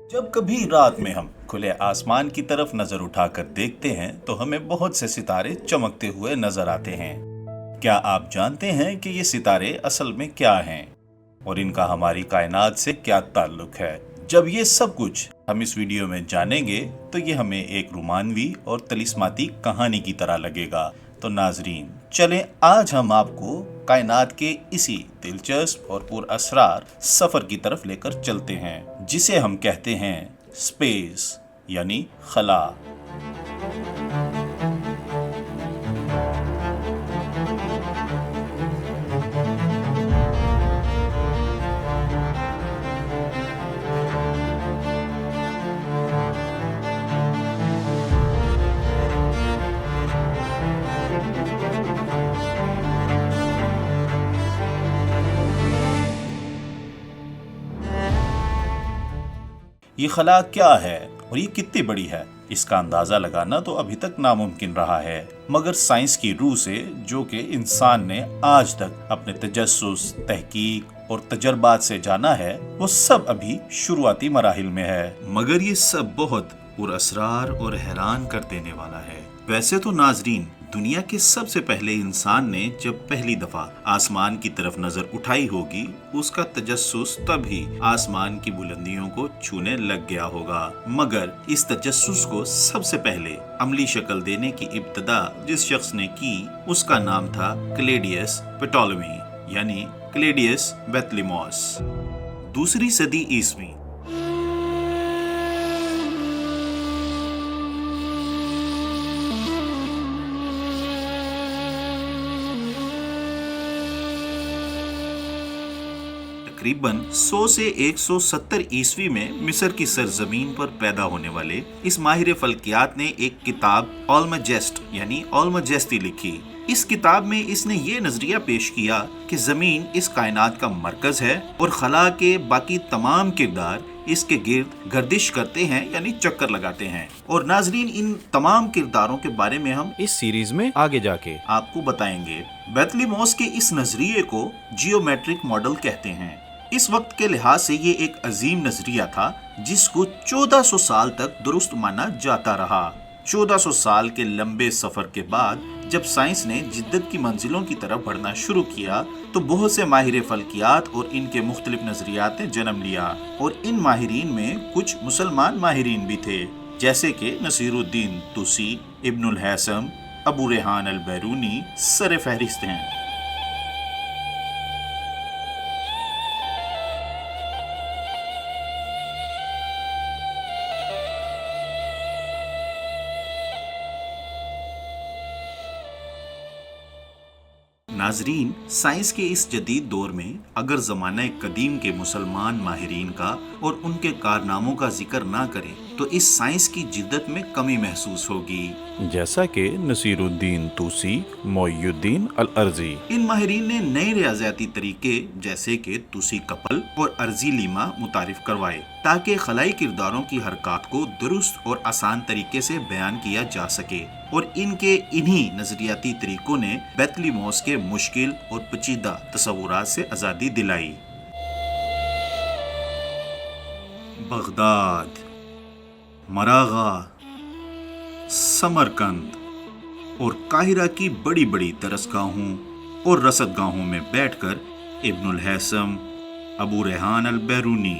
जब कभी रात में हम खुले आसमान की तरफ नजर उठाकर देखते हैं तो हमें बहुत से सितारे चमकते हुए नजर आते हैं। क्या आप जानते हैं कि ये सितारे असल में क्या हैं और इनका हमारी कायनात से क्या ताल्लुक है? जब ये सब कुछ हम इस वीडियो में जानेंगे तो ये हमें एक रोमानवी और तिलिस्माती कहानी की तरह लगेगा। तो नाजरीन, चलें आज हम आपको कायनात के इसी दिलचस्प और पुरअसरार सफर की तरफ लेकर चलते हैं जिसे हम कहते हैं स्पेस यानी खला। ये खला क्या है और ये कितनी बड़ी है, इसका अंदाजा लगाना तो अभी तक नामुमकिन रहा है। मगर साइंस की रूह से, जो कि इंसान ने आज तक अपने तजस्सुस, तहकीक और तजर्बात से जाना है, वो सब अभी शुरुआती मराहिल में है। मगर ये सब बहुत पुरअसरार और हैरान कर देने वाला है। वैसे तो नाजरीन, दुनिया के सबसे पहले इंसान ने जब पहली दफा आसमान की तरफ नजर उठाई होगी, उसका तजस्सुस तभी आसमान की बुलंदियों को छूने लग गया होगा। मगर इस तजस्सुस को सबसे पहले अमली शक्ल देने की इब्तदा जिस शख्स ने की, उसका नाम था क्लेडियस प्टोलेमी यानी क्लेडियस बेथलीमोस। दूसरी सदी ईस्वी। तकरीबन 100 से 170 ईस्वी में मिस्र की सरजमीन पर पैदा होने वाले इस माहिर फल्कियात ने एक किताब ऑल्मजेस्ट यानी ऑल्मजेस्ती लिखी। इस किताब में इसने ये नजरिया पेश किया कि जमीन इस कायनात का मरकज है और खला के बाकी तमाम किरदार इसके गिर्द गर्दिश करते हैं यानी चक्कर लगाते हैं। और नाजरीन, इन तमाम किरदारों के बारे में हम इस सीरीज में आगे जाके आपको बताएंगे। बेथलीमोस के इस नजरिए को जियोमेट्रिक मॉडल कहते हैं। इस वक्त के लिहाज से ये एक अजीम नजरिया था जिसको 1400 साल तक दुरुस्त माना जाता रहा। 1400 साल के लंबे सफर के बाद जब साइंस ने जिद्दत की मंजिलों की तरफ बढ़ना शुरू किया तो बहुत से माहिर फल्कियात और इनके मुख्तलिफ नजरियात ने जन्म लिया। और इन माहिरीन में कुछ मुसलमान माहिरीन भी थे, जैसे कि नसीरुद्दीन तुसी, इब्नुल हैसम, अबू रेहान अल बैरूनी सर फहरिस्त हैं। नाजरीन, साइंस के इस जदीद दौर में अगर ज़माना कदीम के मुसलमान माहिरीन का और उनके कारनामों का जिक्र ना करें तो इस साइंस की जिद्दत में कमी महसूस होगी। जैसा कि नसीरुद्दीन तुसी, मोइनुद्दीन अल अर्जी। इन माहिरीन ने नए रियाज़ियाती तरीके जैसे कि तुसी कपल और अर्जी लीमा मुतारिफ करवाए ताकि खलाई किरदारों की हरकत को दुरुस्त और आसान तरीके से बयान किया जा सके। और इनके इन्हीं नजरियाती तरीकों ने बेथलीमोस के मुश्किल और पेचीदा तस्वुरात से आज़ादी दिलाई। बगदाद, मरागा, समरकंद और काहिरा की बड़ी बड़ी दरसगाहों और रसदगाहों में बैठकर इब्नुल हैसम, अबू रेहान अल बैरूनी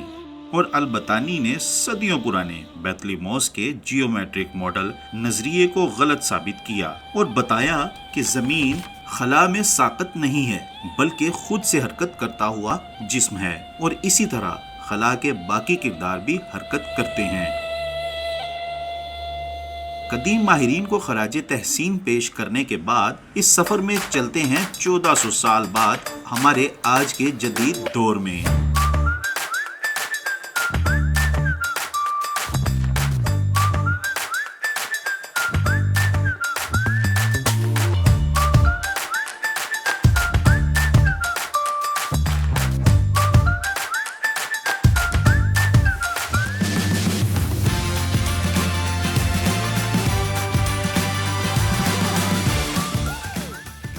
और अलबतानी ने सदियों पुराने बेथलीमोस के जियोमेट्रिक मॉडल नजरिए को गलत साबित किया और बताया कि जमीन खला में साकत नहीं है बल्कि खुद से हरकत करता हुआ जिस्म है और इसी तरह खला के बाकी किरदार भी हरकत करते हैं। कदीम माहिरीन को खराजे तहसीन पेश करने के बाद इस सफर में चलते हैं 1400 साल बाद हमारे आज के जदीद दौर में।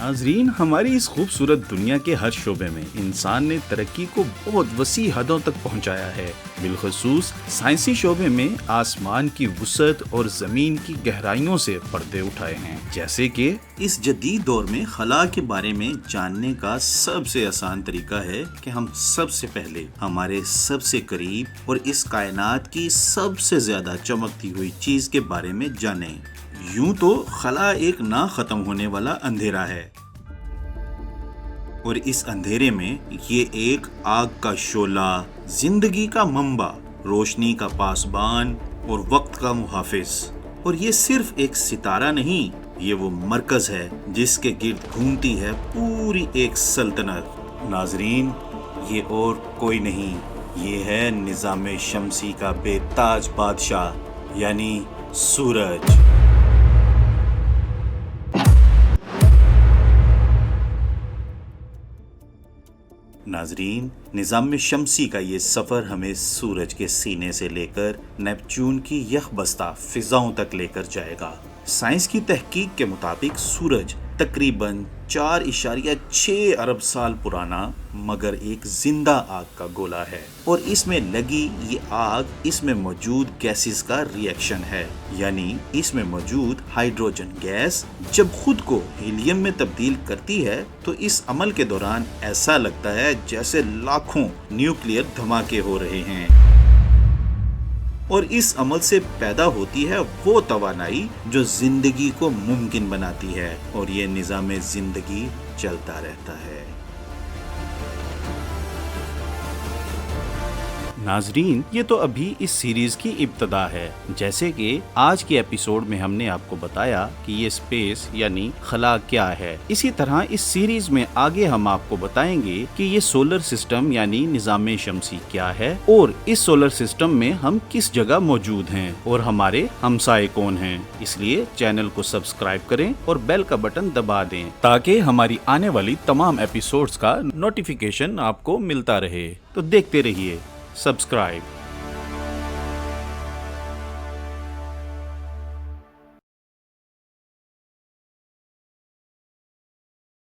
ناظرین، ہماری اس خوبصورت دنیا کے ہر شعبے میں انسان نے ترقی کو بہت وسیع حدوں تک پہنچایا ہے۔ بالخصوص سائنسی شعبے میں آسمان کی وسعت اور زمین کی گہرائیوں سے پردے اٹھائے ہیں، جیسے کہ اس جدید دور میں خلا کے بارے میں جاننے کا سب سے آسان طریقہ ہے کہ ہم سب سے پہلے ہمارے سب سے قریب اور اس کائنات کی سب سے زیادہ چمکتی ہوئی چیز کے بارے میں جانیں۔ یوں تو خلا ایک نہ ختم ہونے والا اندھیرا ہے، اور اس اندھیرے میں یہ ایک آگ کا شعلہ، زندگی کا منبع، روشنی کا پاسبان اور وقت کا محافظ۔ اور یہ صرف ایک ستارہ نہیں، یہ وہ مرکز ہے جس کے گرد گھومتی ہے پوری ایک سلطنت۔ ناظرین، یہ اور کوئی نہیں، یہ ہے نظام شمسی کا بے تاج بادشاہ، یعنی سورج۔ ناظرین، نظام شمسی کا یہ سفر ہمیں سورج کے سینے سے لے کر نیپچون کی یخ بستہ فضاؤں تک لے کر جائے گا۔ سائنس کی تحقیق کے مطابق سورج تقریباً 4.6 ارب سال پرانا مگر ایک زندہ آگ کا گولا ہے، اور اس میں لگی یہ آگ اس میں موجود گیسز کا ری ایکشن ہے، یعنی اس میں موجود ہائیڈروجن گیس جب خود کو ہیلیم میں تبدیل کرتی ہے تو اس عمل کے دوران ایسا لگتا ہے جیسے لاکھوں نیوکلیئر دھماکے ہو رہے ہیں، اور اس عمل سے پیدا ہوتی ہے وہ توانائی جو زندگی کو ممکن بناتی ہے، اور یہ نظام زندگی چلتا رہتا ہے۔ ناظرین، یہ تو ابھی اس سیریز کی ابتدا ہے۔ جیسے کہ آج کے ایپیسوڈ میں ہم نے آپ کو بتایا کہ یہ اسپیس یعنی خلا کیا ہے، اسی طرح اس سیریز میں آگے ہم آپ کو بتائیں گے کہ یہ سولر سسٹم یعنی نظام شمسی کیا ہے، اور اس سولر سسٹم میں ہم کس جگہ موجود ہیں اور ہمارے ہمسائے کون ہیں۔ اس لیے چینل کو سبسکرائب کریں اور بیل کا بٹن دبا دیں تاکہ ہماری آنے والی تمام ایپیسوڈز کا نوٹیفیکیشن آپ کو ملتا رہے۔ تو دیکھتے رہیے، سبسکرائب۔